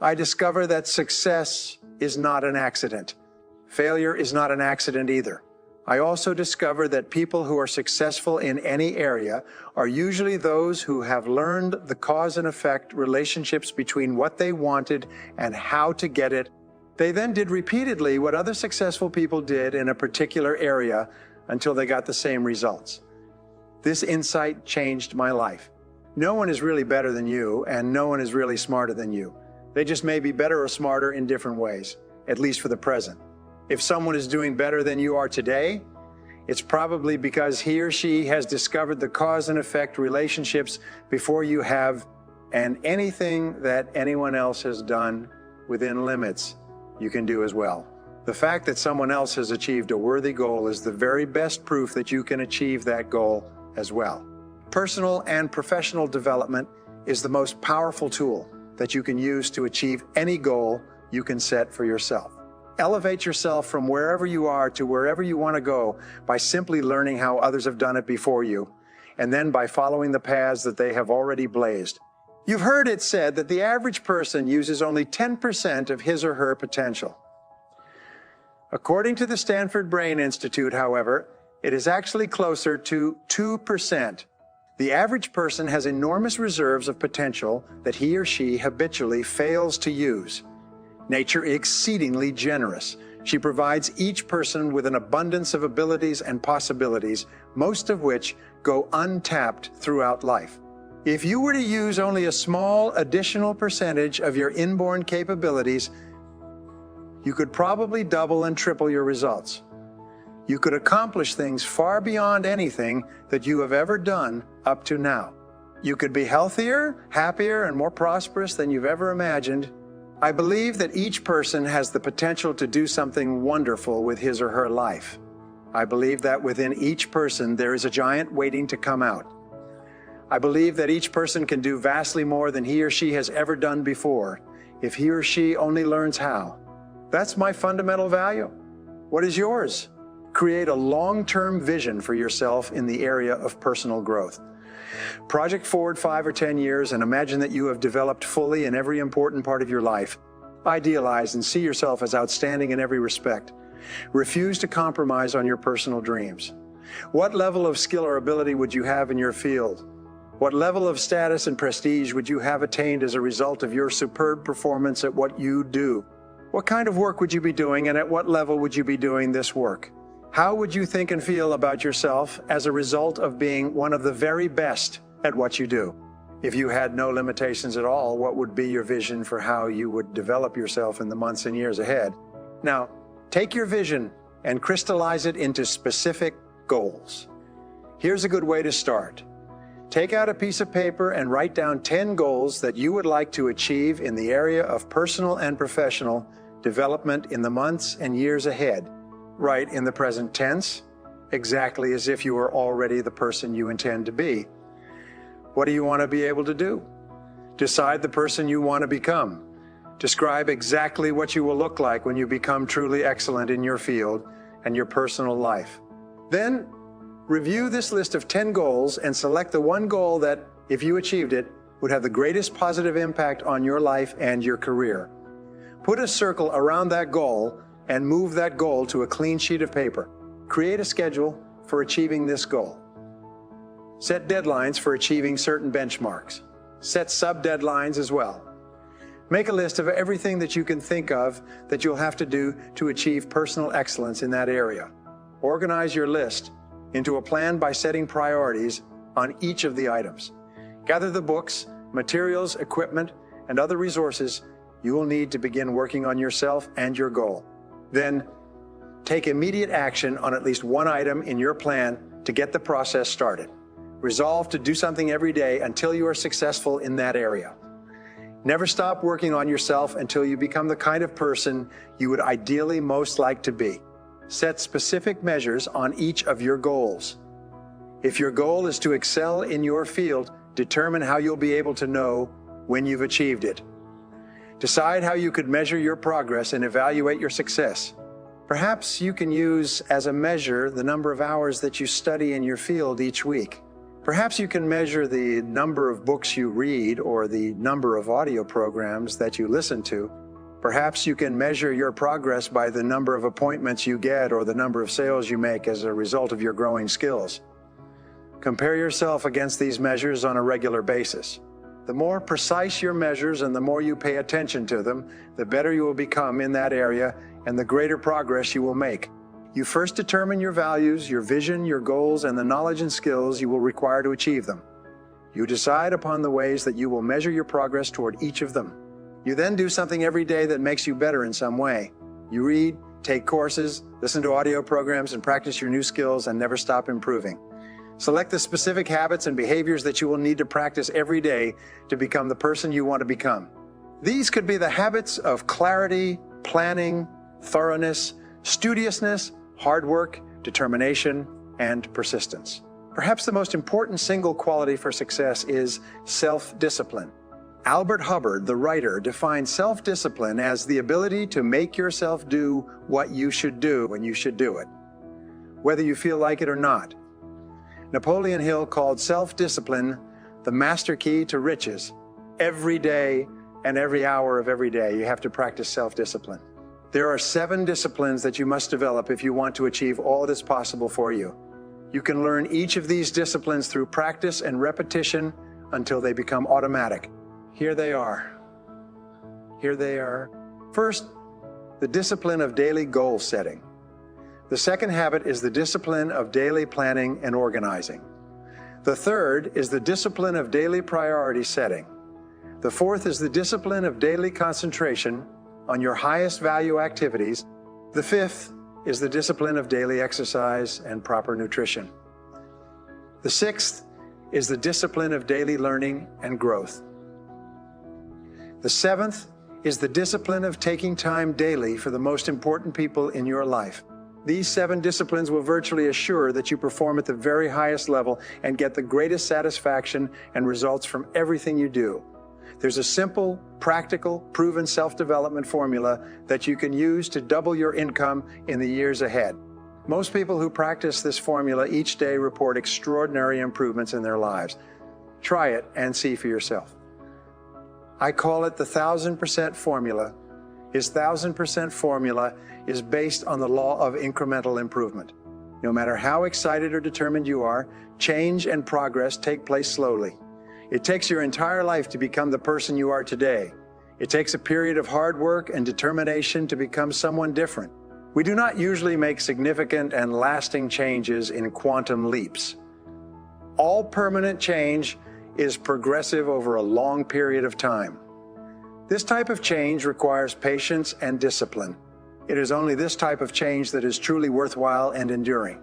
I discover that success is not an accident. Failure is not an accident either. I also discover that people who are successful in any area are usually those who have learned the cause and effect relationships between what they wanted and how to get it. They then did repeatedly what other successful people did in a particular area until they got the same results. This insight changed my life. No one is really better than you, and no one is really smarter than you. They just may be better or smarter in different ways, at least for the present. If someone is doing better than you are today, it's probably because he or she has discovered the cause and effect relationships before you have, and anything that anyone else has done within limits, you can do as well. The fact that someone else has achieved a worthy goal is the very best proof that you can achieve that goal as well. Personal and professional development is the most powerful tool that you can use to achieve any goal you can set for yourself. Elevate yourself from wherever you are to wherever you want to go by simply learning how others have done it before you, and then by following the paths that they have already blazed. You've heard it said that the average person uses only 10% of his or her potential. According to the Stanford Brain Institute, however, it is actually closer to 2%. The average person has enormous reserves of potential that he or she habitually fails to use. Nature is exceedingly generous. She provides each person with an abundance of abilities and possibilities, most of which go untapped throughout life. If you were to use only a small additional percentage of your inborn capabilities, you could probably double and triple your results. You could accomplish things far beyond anything that you have ever done up to now. You could be healthier, happier, and more prosperous than you've ever imagined. I believe that each person has the potential to do something wonderful with his or her life. I believe that within each person there is a giant waiting to come out. I believe that each person can do vastly more than he or she has ever done before, if he or she only learns how. That's my fundamental value. What is yours? Create a long-term vision for yourself in the area of personal growth. Project forward 5 or 10 years and imagine that you have developed fully in every important part of your life. Idealize and see yourself as outstanding in every respect. Refuse to compromise on your personal dreams. What level of skill or ability would you have in your field? What level of status and prestige would you have attained as a result of your superb performance at what you do? What kind of work would you be doing, and at what level would you be doing this work? How would you think and feel about yourself as a result of being one of the very best at what you do? If you had no limitations at all, what would be your vision for how you would develop yourself in the months and years ahead? Now, take your vision and crystallize it into specific goals. Here's a good way to start. Take out a piece of paper and write down 10 goals that you would like to achieve in the area of personal and professional development in the months and years ahead. Write in the present tense, exactly as if you were already the person you intend to be. What do you want to be able to do? Decide the person you want to become. Describe exactly what you will look like when you become truly excellent in your field and your personal life. Then, review this list of 10 goals and select the one goal that, if you achieved it, would have the greatest positive impact on your life and your career. Put a circle around that goal and move that goal to a clean sheet of paper. Create a schedule for achieving this goal. Set deadlines for achieving certain benchmarks. Set sub-deadlines as well. Make a list of everything that you can think of that you'll have to do to achieve personal excellence in that area. Organize your list into a plan by setting priorities on each of the items. Gather the books, materials, equipment, and other resources you will need to begin working on yourself and your goal. Then, take immediate action on at least one item in your plan to get the process started. Resolve to do something every day until you are successful in that area. Never stop working on yourself until you become the kind of person you would ideally most like to be. Set specific measures on each of your goals. If your goal is to excel in your field, determine how you'll be able to know when you've achieved it. Decide how you could measure your progress and evaluate your success. Perhaps you can use as a measure the number of hours that you study in your field each week. Perhaps you can measure the number of books you read or the number of audio programs that you listen to. Perhaps you can measure your progress by the number of appointments you get or the number of sales you make as a result of your growing skills. Compare yourself against these measures on a regular basis. The more precise your measures and the more you pay attention to them, the better you will become in that area and the greater progress you will make. You first determine your values, your vision, your goals, and the knowledge and skills you will require to achieve them. You decide upon the ways that you will measure your progress toward each of them. You then do something every day that makes you better in some way. You read, take courses, listen to audio programs, and practice your new skills and never stop improving. Select the specific habits and behaviors that you will need to practice every day to become the person you want to become. These could be the habits of clarity, planning, thoroughness, studiousness, hard work, determination, and persistence. Perhaps the most important single quality for success is self-discipline. Albert Hubbard, the writer, defined self-discipline as the ability to make yourself do what you should do when you should do it, whether you feel like it or not. Napoleon Hill called self-discipline the master key to riches. Every day and every hour of every day, you have to practice self-discipline. There are 7 disciplines that you must develop if you want to achieve all that is possible for you. You can learn each of these disciplines through practice and repetition until they become automatic. Here they are. Here they are. First, the discipline of daily goal setting. The second habit is the discipline of daily planning and organizing. The third is the discipline of daily priority setting. The fourth is the discipline of daily concentration on your highest value activities. The fifth is the discipline of daily exercise and proper nutrition. The sixth is the discipline of daily learning and growth. The seventh is the discipline of taking time daily for the most important people in your life. These 7 disciplines will virtually assure that you perform at the very highest level and get the greatest satisfaction and results from everything you do. There's a simple, practical, proven self-development formula that you can use to double your income in the years ahead. Most people who practice this formula each day report extraordinary improvements in their lives. Try it and see for yourself. I call it the 1,000% formula. His 1,000% formula is based on the law of incremental improvement. No matter how excited or determined you are, change and progress take place slowly. It takes your entire life to become the person you are today. It takes a period of hard work and determination to become someone different. We do not usually make significant and lasting changes in quantum leaps. All permanent change is progressive over a long period of time. This type of change requires patience and discipline. It is only this type of change that is truly worthwhile and enduring.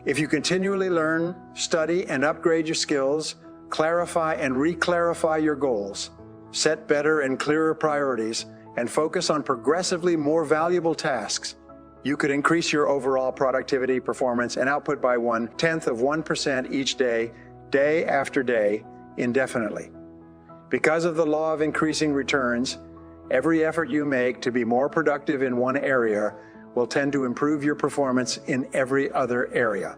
If you continually learn, study, and upgrade your skills, clarify and re-clarify your goals, set better and clearer priorities, and focus on progressively more valuable tasks, you could increase your overall productivity, performance, and output by 0.1% each day, day after day, indefinitely. Because of the law of increasing returns, every effort you make to be more productive in one area will tend to improve your performance in every other area.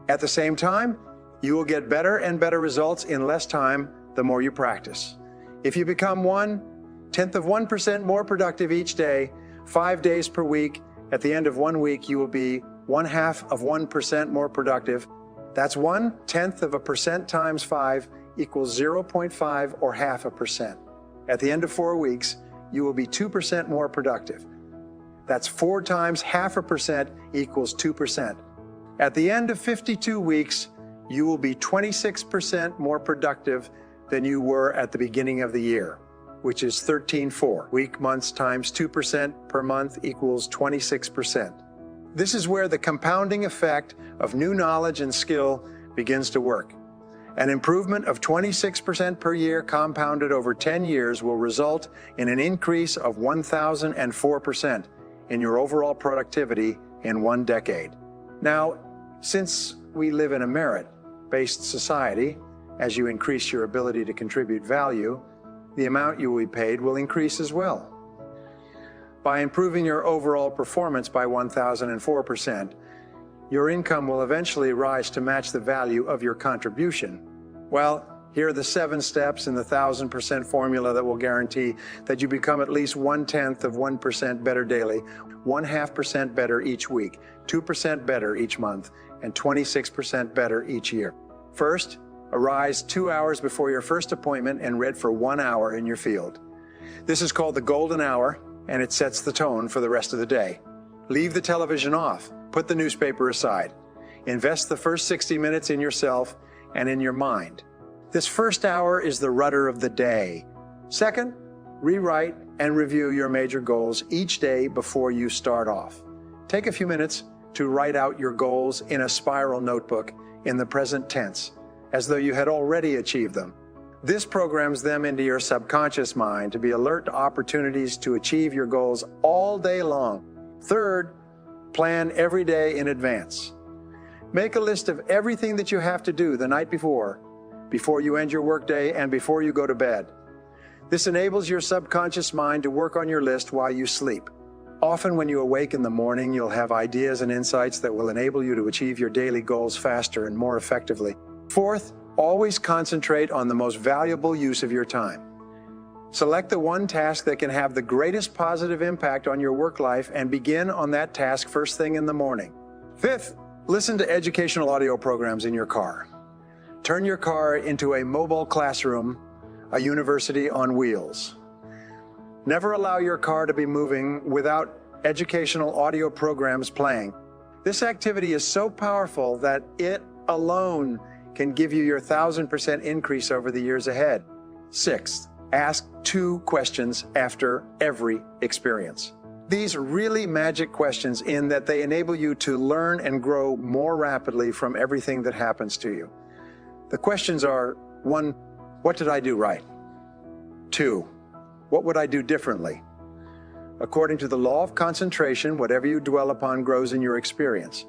At the same time, you will get better and better results in less time the more you practice. If you become 0.1% more productive each day, 5 days per week, at the end of 1 week, you will be 0.5% more productive. That's 0.1% times 5 equals 0.5 or 0.5%. At the end of 4 weeks, you will be 2% more productive. That's 4 times 0.5% equals 2%. At the end of 52 weeks, you will be 26% more productive than you were at the beginning of the year, which is 13.4. Week months times 2% per month equals 26%. This is where the compounding effect of new knowledge and skill begins to work. An improvement of 26% per year compounded over 10 years will result in an increase of 1,004% in your overall productivity in 1 decade. Now, since we live in a merit-based society, as you increase your ability to contribute value, the amount you will be paid will increase as well. By improving your overall performance by 1,004%, your income will eventually rise to match the value of your contribution. Well, here are the 7 steps in the 1,000% formula that will guarantee that you become at least 0.1% better daily, 0.5% better each week, 2% better each month, and 26% better each year. First, arise 2 hours before your first appointment and read for 1 hour in your field. This is called the golden hour, and it sets the tone for the rest of the day. Leave the television off. Put the newspaper aside. Invest the first 60 minutes in yourself and in your mind. This first hour is the rudder of the day. Second, rewrite and review your major goals each day before you start off. Take a few minutes to write out your goals in a spiral notebook in the present tense, as though you had already achieved them. This programs them into your subconscious mind to be alert to opportunities to achieve your goals all day long. Third, plan every day in advance. Make a list of everything that you have to do the night before you end your workday and before you go to bed. This enables your subconscious mind to work on your list while you sleep. Often when you awake in the morning, you'll have ideas and insights that will enable you to achieve your daily goals faster and more effectively. Fourth, always concentrate on the most valuable use of your time. Select the one task that can have the greatest positive impact on your work life and begin on that task first thing in the morning. Fifth, listen to educational audio programs in your car. Turn your car into a mobile classroom, a university on wheels. Never allow your car to be moving without educational audio programs playing. This activity is so powerful that it alone can give you your 1,000% increase over the years ahead. Sixth, ask 2 questions after every experience. These are really magic questions in that they enable you to learn and grow more rapidly from everything that happens to you. The questions are: 1, what did I do right? 2, what would I do differently? According to the law of concentration, whatever you dwell upon grows in your experience.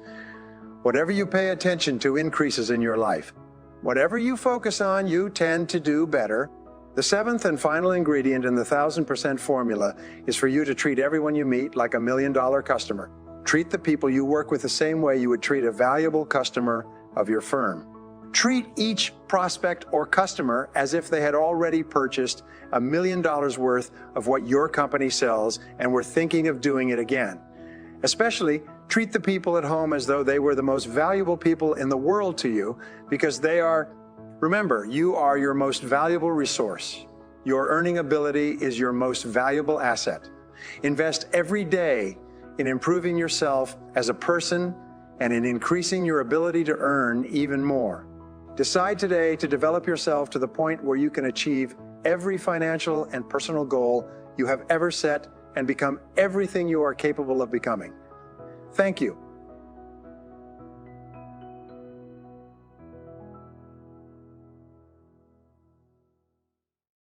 Whatever you pay attention to increases in your life. Whatever you focus on, you tend to do better. The 7th and final ingredient in the 1,000% formula is for you to treat everyone you meet like a $1 million customer. Treat the people you work with the same way you would treat a valuable customer of your firm. Treat each prospect or customer as if they had already purchased $1 million worth of what your company sells and were thinking of doing it again. Especially, treat the people at home as though they were the most valuable people in the world to you, because they are. Remember, you are your most valuable resource. Your earning ability is your most valuable asset. Invest every day in improving yourself as a person and in increasing your ability to earn even more. Decide today to develop yourself to the point where you can achieve every financial and personal goal you have ever set and become everything you are capable of becoming. Thank you.